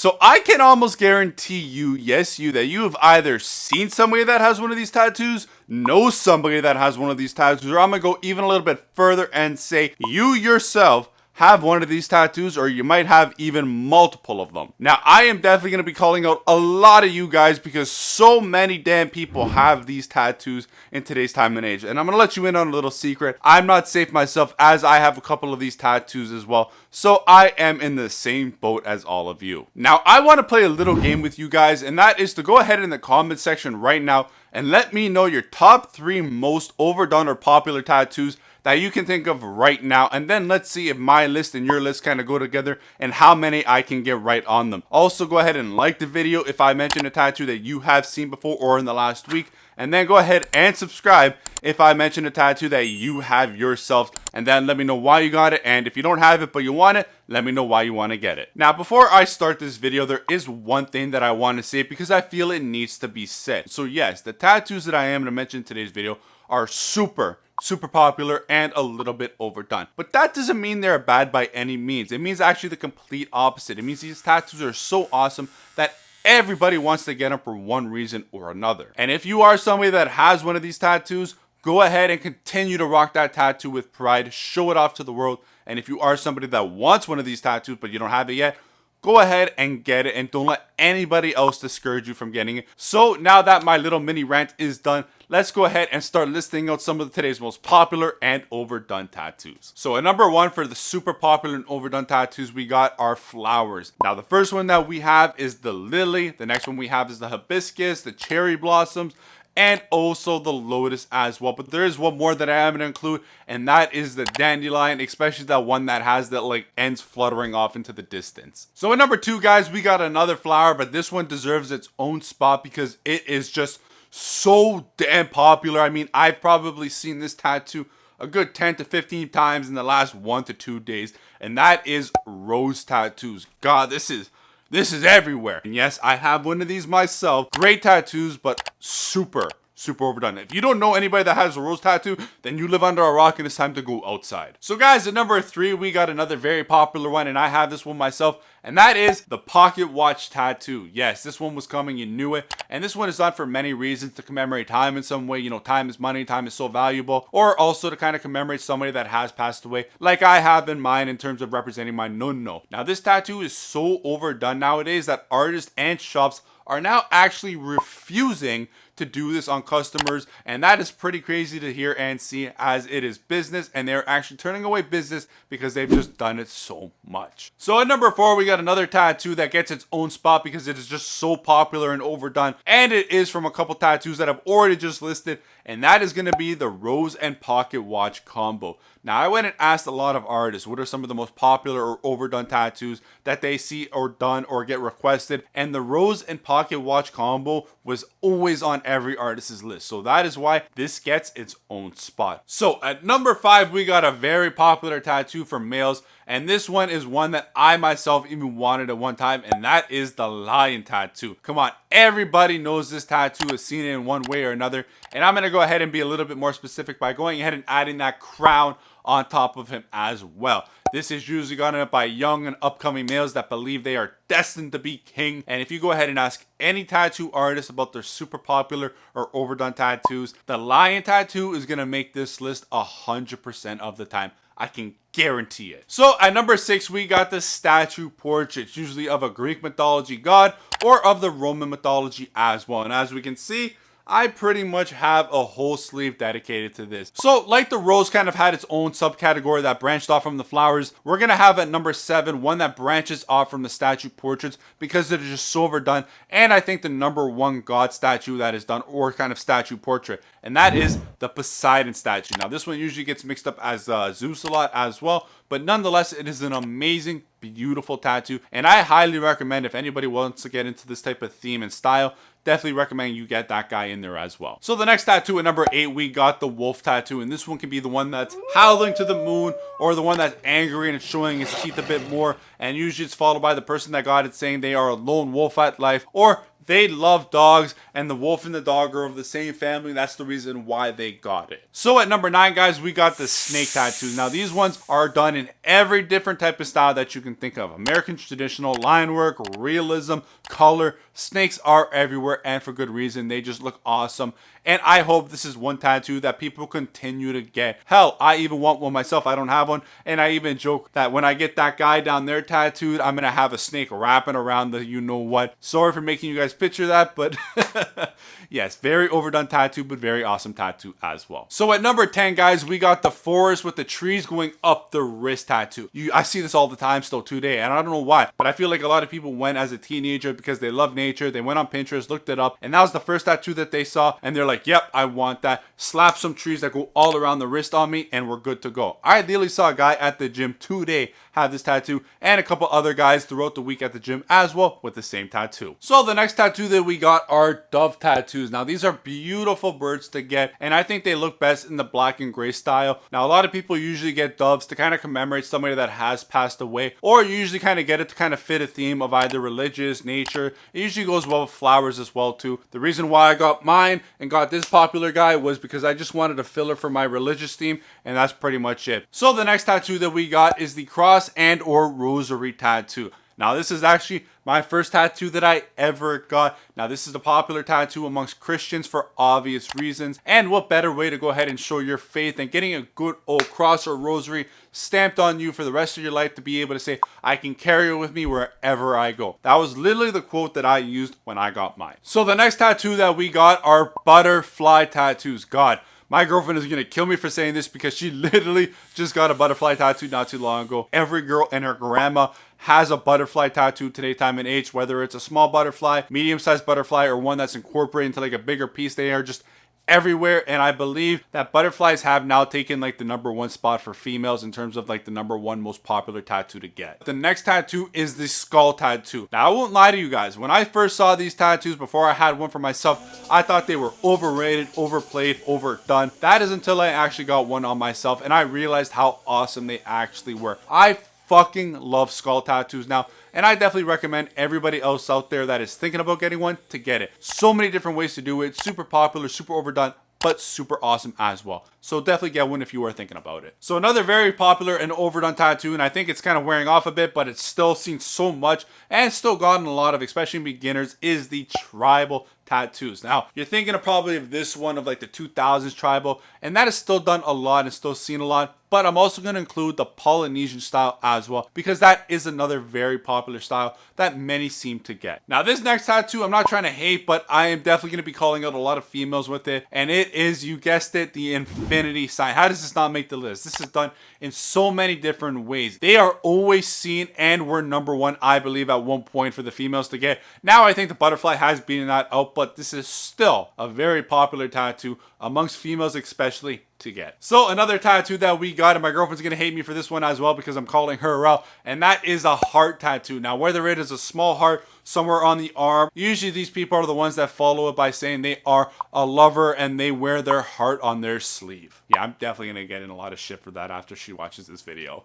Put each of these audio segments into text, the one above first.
So I can almost guarantee you, yes you, that you have either seen somebody that has one of these tattoos, know somebody that has one of these tattoos, or I'm gonna go even a little bit further and say you yourself have one of these tattoos, or you might have even multiple of them. Now, I am definitely going to be calling out a lot of you guys because so many damn people have these tattoos in today's time and age. And I'm going to let you in on a little secret. I'm not safe myself, as I have a couple of these tattoos as well. So I am in the same boat as all of you. Now, I want to play a little game with you guys, and that is to go ahead in the comment section right now and let me know your top 3 most overdone or popular tattoos that you can think of right now, and then let's see if my list and your list kind of go together and how many I can get right on them. Also, go ahead and like the video if I mention a tattoo that you have seen before or in the last week, and then go ahead and subscribe if I mention a tattoo that you have yourself, and then let me know why you got it, and if you don't have it but you want it, let me know why you want to get it. Now, before I start this video, there is one thing that I want to say because I feel it needs to be said. So yes, the tattoos that I am going to mention in today's video are super popular and a little bit overdone. But that doesn't mean they're bad by any means. It means actually the complete opposite. It means these tattoos are so awesome that everybody wants to get them for one reason or another. And if you are somebody that has one of these tattoos, go ahead and continue to rock that tattoo with pride. Show it off to the world. And if you are somebody that wants one of these tattoos but you don't have it yet, go ahead and get it, and don't let anybody else discourage you from getting it. So now that my little mini rant is done, let's go ahead and start listing out some of today's most popular and overdone tattoos. So at number 1 for the super popular and overdone tattoos, we got our flowers. Now the first one that we have is the lily. The next one we have is the hibiscus, the cherry blossoms, and also the lotus as well. But there is one more that I am going to include, and that is the dandelion, especially that one that has that like ends fluttering off into the distance. So at number 2, guys, we got another flower, but this one deserves its own spot because it is just so damn popular. I mean, I've probably seen this tattoo a good 10 to 15 times in the last 1 to 2 days, and that is rose tattoos. God, this is everywhere. And yes, I have one of these myself. Great tattoos, but super overdone. If you don't know anybody that has a rose tattoo, then you live under a rock and it's time to go outside. So guys, at number 3, we got another very popular one, and I have this one myself, and that is the pocket watch tattoo. Yes, this one was coming, you knew it. And this one is done for many reasons, to commemorate time in some way. You know, time is money, time is so valuable. Or also to kind of commemorate somebody that has passed away, like I have in mine in terms of representing my nonno. Now this tattoo is so overdone nowadays that artists and shops are now actually refusing to do this on customers, and that is pretty crazy to hear and see, as it is business, and they're actually turning away business because they've just done it so much. So at number 4, we got another tattoo that gets its own spot because it is just so popular and overdone, and it is from a couple tattoos that I've already just listed, and that is going to be the rose and pocket watch combo. Now, I went and asked a lot of artists what are some of the most popular or overdone tattoos that they see or done or get requested, and the rose and pocket watch combo was always on every artist's list. So that is why this gets its own spot. So at number 5, we got a very popular tattoo for males, and this one is one that I myself even wanted at one time, and that is the lion tattoo. Come on, everybody knows this tattoo, has seen it in one way or another, and I'm going to go ahead and be a little bit more specific by going ahead and adding that crown on top of him as well. This is usually gotten up by young and upcoming males that believe they are destined to be king. And if you go ahead and ask any tattoo artist about their super popular or overdone tattoos, the lion tattoo is going to make this list 100% of the time. I can guarantee it. So at number 6, we got the statue portraits, usually of a Greek mythology god or of the Roman mythology as well. And as we can see, I pretty much have a whole sleeve dedicated to this. So like the rose kind of had its own subcategory that branched off from the flowers, we're going to have at number 7 one that branches off from the statue portraits because they're just so overdone. And I think the number 1 god statue that is done, or kind of statue portrait, and that is the Poseidon statue. Now this one usually gets mixed up as Zeus a lot as well, but nonetheless it is an amazing, beautiful tattoo, and I highly recommend, if anybody wants to get into this type of theme and style, definitely recommend you get that guy in there as well. So the next tattoo at number 8, we got the wolf tattoo, and this one can be the one that's howling to the moon, or the one that's angry and it's showing his teeth a bit more, and usually it's followed by the person that got it saying they are a lone wolf at life, or they love dogs, and the wolf and the dog are of the same family. That's the reason why they got it. So at number 9, guys, we got the snake tattoos. Now these ones are done in every different type of style that you can think of. American traditional, line work, realism, color. Snakes are everywhere, and for good reason. They just look awesome. And I hope this is one tattoo that people continue to get. Hell, I even want one myself. I don't have one. And I even joke that when I get that guy down there tattooed, I'm going to have a snake wrapping around the you know what. Sorry for making you guys picture that, but yes, very overdone tattoo, but very awesome tattoo as well. So at number 10, guys, we got the forest with the trees going up the wrist tattoo. I see this all the time still today, and I don't know why, but I feel like a lot of people went as a teenager because they love nature. They went on Pinterest, looked it up, and that was the first tattoo that they saw, and they're like, yep, I want that. Slap some trees that go all around the wrist on me, and we're good to go. I ideally saw a guy at the gym today have this tattoo, and a couple other guys throughout the week at the gym as well with the same tattoo. So the next tattoo that we got are dove tattoos. Now these are beautiful birds to get, and I think they look best in the black and gray style. Now a lot of people usually get doves to kind of commemorate somebody that has passed away, or you usually kind of get it to kind of fit a theme of either religious, nature. It usually goes well with flowers as well too. The reason why I got mine and got this popular guy was because I just wanted a filler for my religious theme, and that's pretty much it. So the next tattoo that we got is the cross and or rosary tattoo. Now this is actually my first tattoo that I ever got. Now this is a popular tattoo amongst Christians for obvious reasons. And what better way to go ahead and show your faith than getting a good old cross or rosary stamped on you for the rest of your life to be able to say, I can carry it with me wherever I go. That was literally the quote that I used when I got mine. So the next tattoo that we got are butterfly tattoos. God, my girlfriend is going to kill me for saying this because she literally just got a butterfly tattoo not too long ago. Every girl and her grandma has a butterfly tattoo today, time and age, whether it's a small butterfly, medium-sized butterfly, or one that's incorporated into like a bigger piece. They are just everywhere, and I believe that butterflies have now taken like the #1 spot for females in terms of like the #1 most popular tattoo to get. The next tattoo is the skull tattoo. Now I won't lie to you guys, when I first saw these tattoos before I had one for myself, I thought they were overrated, overplayed, overdone. That is until I actually got one on myself and I realized how awesome they actually were. I fucking love skull tattoos now, and I definitely recommend everybody else out there that is thinking about getting one to get it. So many different ways to do it. Super popular, super overdone, but super awesome as well. So definitely get one if you are thinking about it. So another very popular and overdone tattoo, and I think it's kind of wearing off a bit, but it's still seen so much and still gotten a lot of, especially beginners, is the tribal tattoos. Now, you're thinking of probably of this one of like the 2000s tribal, and that is still done a lot and still seen a lot. But I'm also going to include the Polynesian style as well, because that is another very popular style that many seem to get. Now, this next tattoo, I'm not trying to hate, but I am definitely going to be calling out a lot of females with it. And it is, you guessed it, the infinity sign. How does this not make the list? This is done in so many different ways. They are always seen and were #1, I believe, at one point for the females to get. Now, I think the butterfly has beaten that out, but this is still a very popular tattoo amongst females especially to get. So another tattoo that we got, and my girlfriend's gonna hate me for this one as well because I'm calling her out, and that is a heart tattoo. Now whether it is a small heart somewhere on the arm, usually these people are the ones that follow it by saying they are a lover and they wear their heart on their sleeve. Yeah, I'm definitely gonna get in a lot of shit for that after she watches this video.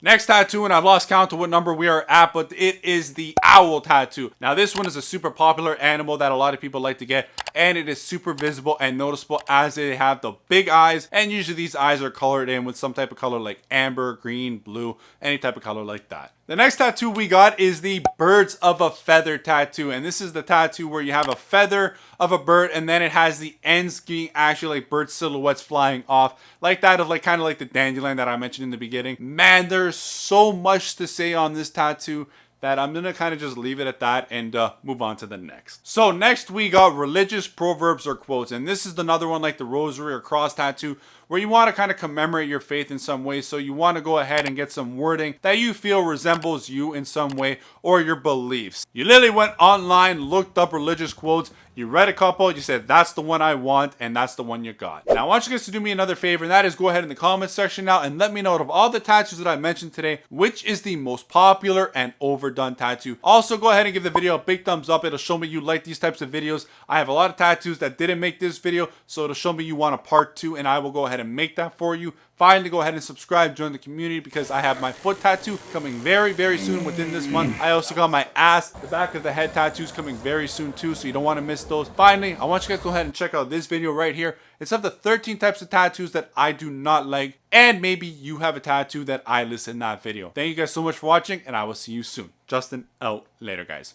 Next tattoo, and I've lost count of what number we are at, but it is the owl tattoo. Now this one is a super popular animal that a lot of people like to get, and it is super visible and noticeable as they have the big eyes, and usually these eyes are colored in with some type of color like amber, green, blue, any type of color like that. The next tattoo we got is the birds of a feather tattoo, and this is the tattoo where you have a feather of a bird and then it has the ends being actually like bird silhouettes flying off, like that of like kind of like the dandelion that I mentioned in the beginning. Man, there's so much to say on this tattoo that I'm gonna kind of just leave it at that and move on to the next. So next we got religious proverbs or quotes, and this is another one like the rosary or cross tattoo where you want to kind of commemorate your faith in some way. So you want to go ahead and get some wording that you feel resembles you in some way or your beliefs. You literally went online, looked up religious quotes, you read a couple, you said that's the one I want, and that's the one you got. Now I want you guys to do me another favor, and that is go ahead in the comment section now and let me know, out of all the tattoos that I mentioned today, which is the most popular and overdone tattoo. Also go ahead and give the video a big thumbs up. It'll show me you like these types of videos. I have a lot of tattoos that didn't make this video, so it'll show me you want a part 2, and I will go ahead ahead and make that for you. Finally, go ahead and subscribe, join the community, because I have my foot tattoo coming very, very soon within this month. I also got my ass, the back of the head tattoos coming very soon too, so you don't want to miss those. Finally, I want you guys to go ahead and check out this video right here. It's of the 13 types of tattoos that I do not like, and maybe you have a tattoo that I listed in that video. Thank you guys so much for watching, and I will see you soon. Justin out. Later, guys.